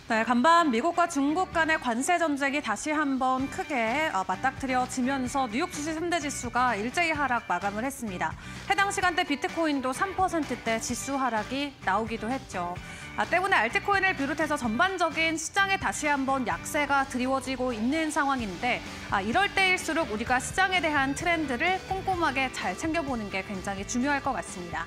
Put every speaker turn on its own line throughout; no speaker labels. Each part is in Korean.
네, 간밤 미국과 중국 간의 관세 전쟁이 다시 한번 크게 맞닥뜨려지면서 뉴욕 주식 3대 지수가 일제히 하락 마감을 했습니다. 해당 시간대 비트코인도 3%대 지수 하락이 나오기도 했죠. 때문에 알트코인을 비롯해서 전반적인 시장에 다시 한번 약세가 드리워지고 있는 상황인데 이럴 때일수록 우리가 시장에 대한 트렌드를 꼼꼼하게 잘 챙겨보는 게 굉장히 중요할 것 같습니다.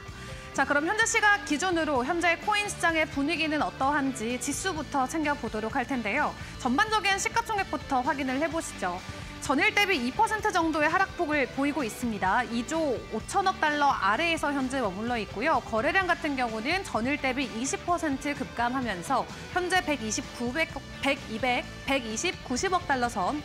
자, 그럼 현재 시각 기준으로 현재 코인 시장의 분위기는 어떠한지 지수부터 챙겨보도록 할 텐데요. 전반적인 시가총액부터 확인을 해보시죠. 전일 대비 2% 정도의 하락폭을 보이고 있습니다. 2조 5천억 달러 아래에서 현재 머물러 있고요. 거래량 같은 경우는 전일 대비 20% 급감하면서 현재 129억 달러 선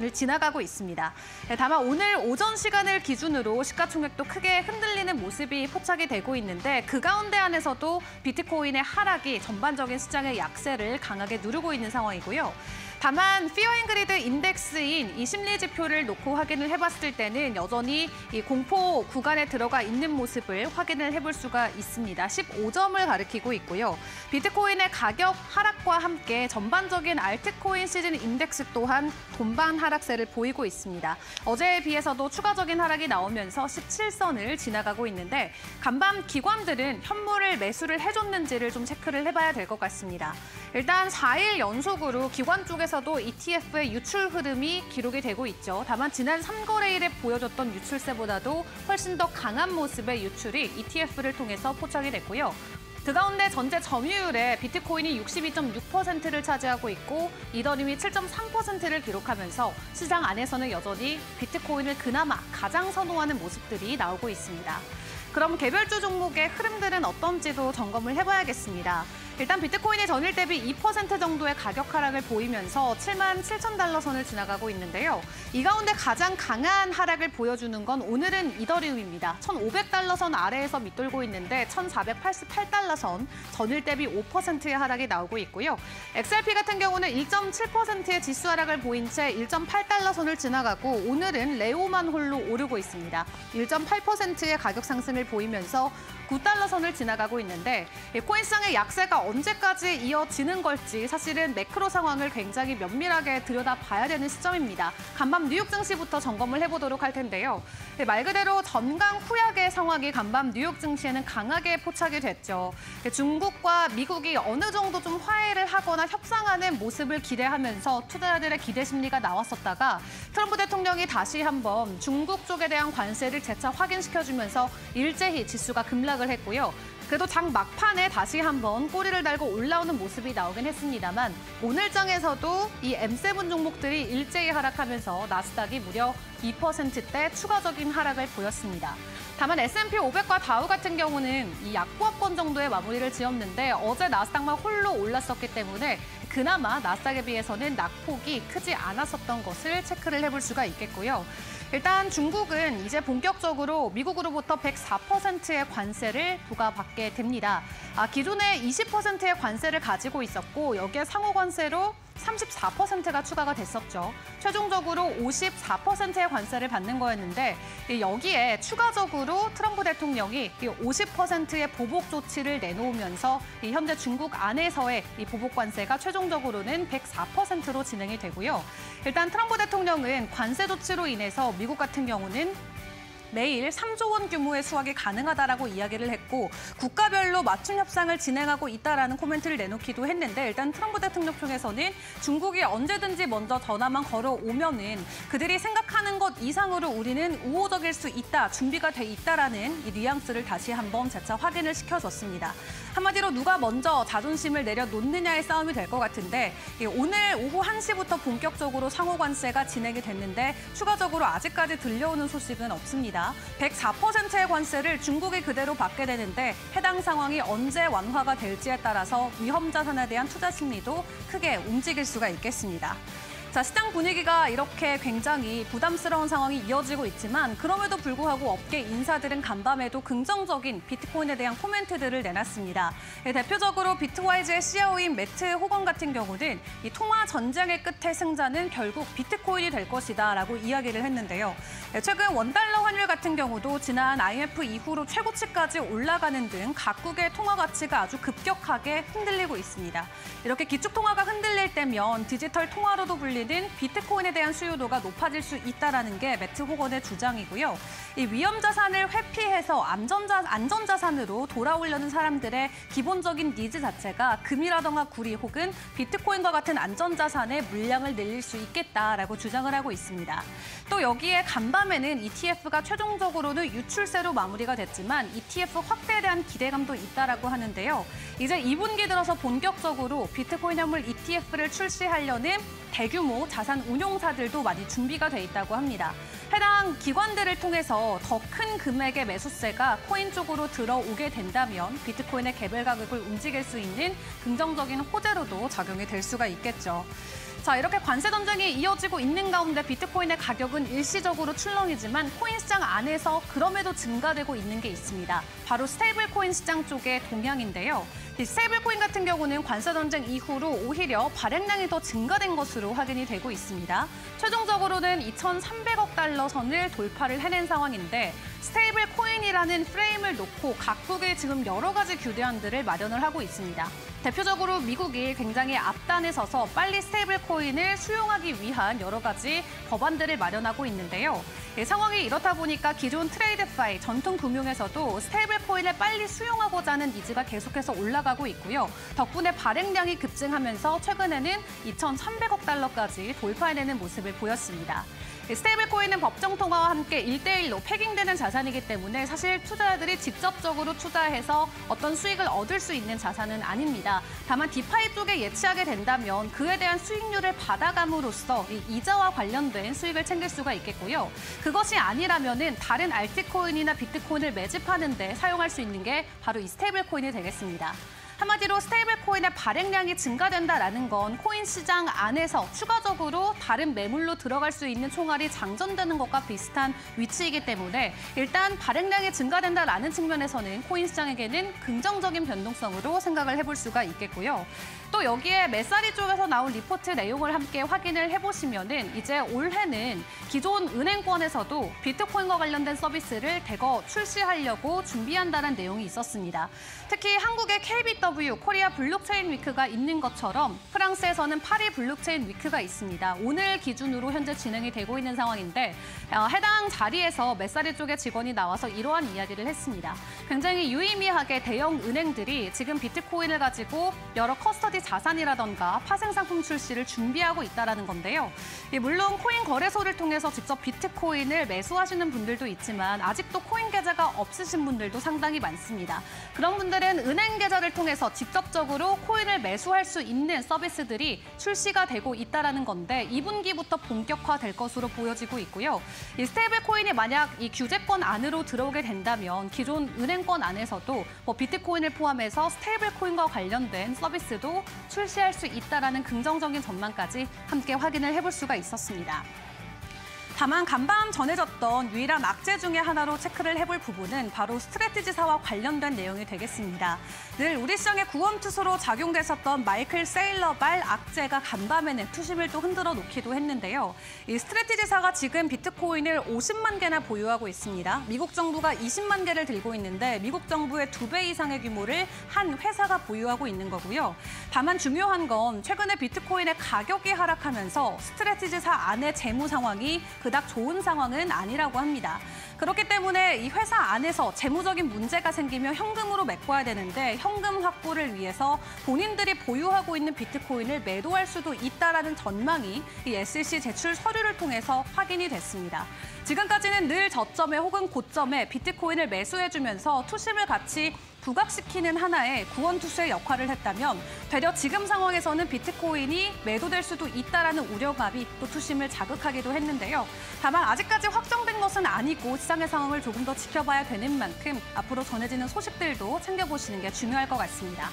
을 지나가고 있습니다. 다만 오늘 오전 시간을 기준으로 시가총액도 크게 흔들리는 모습이 포착이 되고 있는데 그 가운데 안에서도 비트코인의 하락이 전반적인 시장의 약세를 강하게 누르고 있는 상황이고요. 다만 피어 앤 그리드 인덱스인 이 심리 지표를 놓고 확인을 해봤을 때는 여전히 이 공포 구간에 들어가 있는 모습을 확인을 해볼 수가 있습니다. 15점을 가리키고 있고요. 비트코인의 가격 하락과 함께 전반적인 알트코인 시즌 인덱스 또한 동반 하락세를 보이고 있습니다. 어제에 비해서도 추가적인 하락이 나오면서 17선을 지나가고 있는데 간밤 기관들은 현물을 매수를 해줬는지를 좀 체크를 해봐야 될 것 같습니다. 일단 4일 연속으로 기관 쪽에서도 ETF의 유출 흐름이 기록이 되고 있죠. 다만 지난 3거래일에 보여줬던 유출세보다도 훨씬 더 강한 모습의 유출이 ETF를 통해서 포착이 됐고요. 그 가운데 전체 점유율에 비트코인이 62.6%를 차지하고 있고 이더리움이 7.3%를 기록하면서 시장 안에서는 여전히 비트코인을 그나마 가장 선호하는 모습들이 나오고 있습니다. 그럼 개별주 종목의 흐름들은 어떤지도 점검을 해봐야겠습니다. 일단 비트코인이 전일 대비 2% 정도의 가격 하락을 보이면서 77,000달러 선을 지나가고 있는데요. 이 가운데 가장 강한 하락을 보여주는 건 오늘은 이더리움입니다. 1,500달러 선 아래에서 밑돌고 있는데 1,488달러 선, 전일 대비 5%의 하락이 나오고 있고요. XRP 같은 경우는 1.7%의 지수 하락을 보인 채 1.8달러 선을 지나가고 오늘은 레오만 홀로 오르고 있습니다. 1.8%의 가격 상승을 보이면서 9달러 선을 지나가고 있는데 코인 시장의 약세가 언제까지 이어지는 걸지 사실은 매크로 상황을 굉장히 면밀하게 들여다봐야 되는 시점입니다. 간밤 뉴욕 증시부터 점검을 해보도록 할 텐데요. 말 그대로 전강후약의 상황이 간밤 뉴욕 증시에는 강하게 포착이 됐죠. 중국과 미국이 어느 정도 좀 화해를 하거나 협상하는 모습을 기대하면서 투자자들의 기대 심리가 나왔었다가 트럼프 대통령이 다시 한번 중국 쪽에 대한 관세를 재차 확인시켜주면서 일제히 지수가 급락을 했고요. 그래도 장 막판에 다시 한번 꼬리를 달고 올라오는 모습이 나오긴 했습니다만 오늘 장에서도 이 M7 종목들이 일제히 하락하면서 나스닥이 무려 2%대 추가적인 하락을 보였습니다. 다만 S&P 500과 다우 같은 경우는 이 약보합권 정도의 마무리를 지었는데 어제 나스닥만 홀로 올랐었기 때문에 그나마 나스닥에 비해서는 낙폭이 크지 않았었던 것을 체크를 해볼 수가 있겠고요. 일단 중국은 이제 본격적으로 미국으로부터 104%의 관세를 부과받게 됩니다. 기존에 20%의 관세를 가지고 있었고 여기에 상호 관세로 34%가 추가가 됐었죠. 최종적으로 54%의 관세를 받는 거였는데 여기에 추가적으로 트럼프 대통령이 50%의 보복 조치를 내놓으면서 현재 중국 안에서의 이 보복 관세가 최종적으로는 104%로 진행이 되고요. 일단 트럼프 대통령은 관세 조치로 인해서 미국 같은 경우는 매일 3조 원 규모의 수확이 가능하다라고 이야기를 했고 국가별로 맞춤 협상을 진행하고 있다라는 코멘트를 내놓기도 했는데 일단 트럼프 대통령 쪽에서는 중국이 언제든지 먼저 전화만 걸어오면은 그들이 생각하는 것 이상으로 우리는 우호적일 수 있다, 준비가 돼 있다라는 이 뉘앙스를 다시 한번 재차 확인을 시켜줬습니다. 한마디로 누가 먼저 자존심을 내려놓느냐의 싸움이 될 것 같은데 오늘 오후 1시부터 본격적으로 상호 관세가 진행이 됐는데 추가적으로 아직까지 들려오는 소식은 없습니다. 104%의 관세를 중국이 그대로 받게 되는데 해당 상황이 언제 완화가 될지에 따라서 위험 자산에 대한 투자 심리도 크게 움직일 수가 있겠습니다. 자, 시장 분위기가 이렇게 굉장히 부담스러운 상황이 이어지고 있지만 그럼에도 불구하고 업계 인사들은 간밤에도 긍정적인 비트코인에 대한 코멘트들을 내놨습니다. 대표적으로 비트와이즈의 CEO인 매트 호건 같은 경우는 이 통화 전쟁의 끝의 승자는 결국 비트코인이 될 것이다라고 이야기를 했는데요. 최근 원달러 환율 같은 경우도 지난 IMF 이후로 최고치까지 올라가는 등 각국의 통화 가치가 아주 급격하게 흔들리고 있습니다. 이렇게 기축 통화가 흔들릴 때면 디지털 통화로도 불리는 비트코인에 대한 수요도가 높아질 수 있다는 게 매트 호건의 주장이고요. 이 위험 자산을 회피해서 안전자산으로 돌아오려는 사람들의 기본적인 니즈 자체가 금이라던가 구리 혹은 비트코인과 같은 안전자산의 물량을 늘릴 수 있겠다라고 주장을 하고 있습니다. 또 여기에 간밤에는 ETF가 최종적으로는 유출세로 마무리가 됐지만 ETF 확대에 대한 기대감도 있다라고 하는데요. 이제 2분기 들어서 본격적으로 비트코인 현물 ETF를 출시하려는 대규모 자산 운용사들도 많이 준비가 돼 있다고 합니다. 해당 기관들을 통해서 더 큰 금액의 매수세가 코인 쪽으로 들어오게 된다면 비트코인의 개별 가격을 움직일 수 있는 긍정적인 호재로도 작용이 될 수가 있겠죠. 자, 이렇게 관세 전쟁이 이어지고 있는 가운데 비트코인의 가격은 일시적으로 출렁이지만 코인 시장 안에서 그럼에도 증가되고 있는 게 있습니다. 바로 스테이블 코인 시장 쪽의 동향인데요. 이 스테이블 코인 같은 경우는 관세 전쟁 이후로 오히려 발행량이 더 증가된 것으로 확인이 되고 있습니다. 최종적으로는 2,300억 달러 선을 돌파를 해낸 상황인데 스테이블 코인이라는 프레임을 놓고 각국의 지금 여러 가지 규제안들을 마련을 하고 있습니다. 대표적으로 미국이 굉장히 앞단에 서서 빨리 스테이블 코인을 수용하기 위한 여러 가지 법안들을 마련하고 있는데요. 상황이 이렇다 보니까 기존 트레이드파이, 전통 금융에서도 스테이블 코인을 빨리 수용하고자 하는 니즈가 계속해서 올라가고 있고요. 덕분에 발행량이 급증하면서 최근에는 2,300억 달러까지 돌파해내는 모습을 보였습니다. 스테이블 코인은 법정 통화와 함께 1대1로 패깅되는 자산이기 때문에 사실 투자자들이 직접적으로 투자해서 어떤 수익을 얻을 수 있는 자산은 아닙니다. 다만 디파이 쪽에 예치하게 된다면 그에 대한 수익률을 받아감으로써 이자와 관련된 수익을 챙길 수가 있겠고요. 그것이 아니라면은 다른 알트코인이나 비트코인을 매집하는 데 사용할 수 있는 게 바로 이 스테이블 코인이 되겠습니다. 한마디로 스테이블 코인의 발행량이 증가된다라는 건 코인 시장 안에서 추가적으로 다른 매물로 들어갈 수 있는 총알이 장전되는 것과 비슷한 위치이기 때문에 일단 발행량이 증가된다라는 측면에서는 코인 시장에게는 긍정적인 변동성으로 생각을 해볼 수가 있겠고요. 또 여기에 메사리 쪽에서 나온 리포트 내용을 함께 확인을 해보시면은 이제 올해는 기존 은행권에서도 비트코인과 관련된 서비스를 대거 출시하려고 준비한다는 내용이 있었습니다. 특히 한국의 KBW, 코리아 블록체인 위크가 있는 것처럼 프랑스에서는 파리 블록체인 위크가 있습니다. 오늘 기준으로 현재 진행이 되고 있는 상황인데 해당 자리에서 메사리 쪽의 직원이 나와서 이러한 이야기를 했습니다. 굉장히 유의미하게 대형 은행들이 지금 비트코인을 가지고 여러 커스터디 자산이라던가 파생 상품 출시를 준비하고 있다는 건데요. 물론 코인 거래소를 통해서 직접 비트코인을 매수하시는 분들도 있지만 아직도 코인 계좌가 없으신 분들도 상당히 많습니다. 그런 분들은 은행 계좌를 통해서 직접적으로 코인을 매수할 수 있는 서비스들이 출시가 되고 있다는 건데 2분기부터 본격화될 것으로 보여지고 있고요. 이 스테이블 코인이 만약 이 규제권 안으로 들어오게 된다면 기존 은행권 안에서도 비트코인을 포함해서 스테이블 코인과 관련된 서비스도 출시할 수 있다는 긍정적인 전망까지 함께 확인을 해볼 수가 있었습니다. 다만 간밤 전해졌던 유일한 악재 중에 하나로 체크를 해볼 부분은 바로 스트래티지사와 관련된 내용이 되겠습니다. 늘 우리 시장의 구원투수로 작용됐었던 마이클 세일러발 악재가 간밤에는 투심을 또 흔들어 놓기도 했는데요. 이 스트래티지사가 지금 비트코인을 50만 개나 보유하고 있습니다. 미국 정부가 20만 개를 들고 있는데 미국 정부의 2배 이상의 규모를 한 회사가 보유하고 있는 거고요. 다만 중요한 건 최근에 비트코인의 가격이 하락하면서 스트래티지사 안의 재무 상황이 그닥 좋은 상황은 아니라고 합니다. 그렇기 때문에 이 회사 안에서 재무적인 문제가 생기면 현금으로 메꿔야 되는데 현금 확보를 위해서 본인들이 보유하고 있는 비트코인을 매도할 수도 있다는 전망이 이 SEC 제출 서류를 통해서 확인이 됐습니다. 지금까지는 늘 저점에 혹은 고점에 비트코인을 매수해주면서 투심을 같이 부각시키는 하나의 구원투수의 역할을 했다면 되려 지금 상황에서는 비트코인이 매도될 수도 있다는 우려감이 또 투심을 자극하기도 했는데요. 다만 아직까지 확정된 것은 아니고 시장의 상황을 조금 더 지켜봐야 되는 만큼 앞으로 전해지는 소식들도 챙겨보시는 게 중요할 것 같습니다.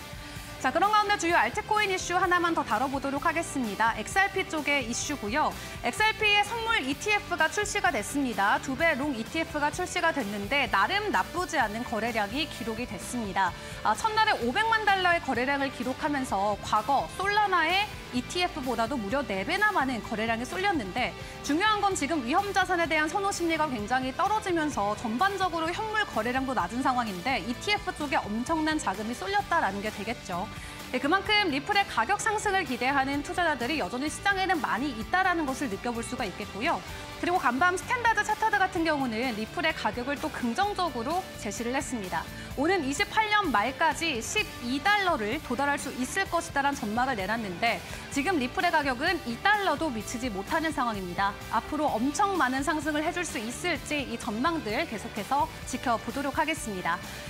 자, 그런 가운데 주요 알트코인 이슈 하나만 더 다뤄보도록 하겠습니다. XRP 쪽의 이슈고요. XRP의 선물 ETF가 출시가 됐습니다. 2배 롱 ETF가 출시가 됐는데 나름 나쁘지 않은 거래량이 기록이 됐습니다. 첫날에 500만 달러의 거래량을 기록하면서 과거 솔라나의 ETF보다도 무려 4배나 많은 거래량이 쏠렸는데 중요한 건 지금 위험 자산에 대한 선호 심리가 굉장히 떨어지면서 전반적으로 현물 거래량도 낮은 상황인데 ETF 쪽에 엄청난 자금이 쏠렸다라는 게 되겠죠. 네, 그만큼 리플의 가격 상승을 기대하는 투자자들이 여전히 시장에는 많이 있다는 것을 느껴볼 수가 있겠고요. 그리고 간밤 스탠다드 차타드 같은 경우는 리플의 가격을 또 긍정적으로 제시를 했습니다. 오는 28년 말까지 12달러를 도달할 수 있을 것이다라는 전망을 내놨는데 지금 리플의 가격은 2달러도 미치지 못하는 상황입니다. 앞으로 엄청 많은 상승을 해줄 수 있을지 이 전망들 계속해서 지켜보도록 하겠습니다.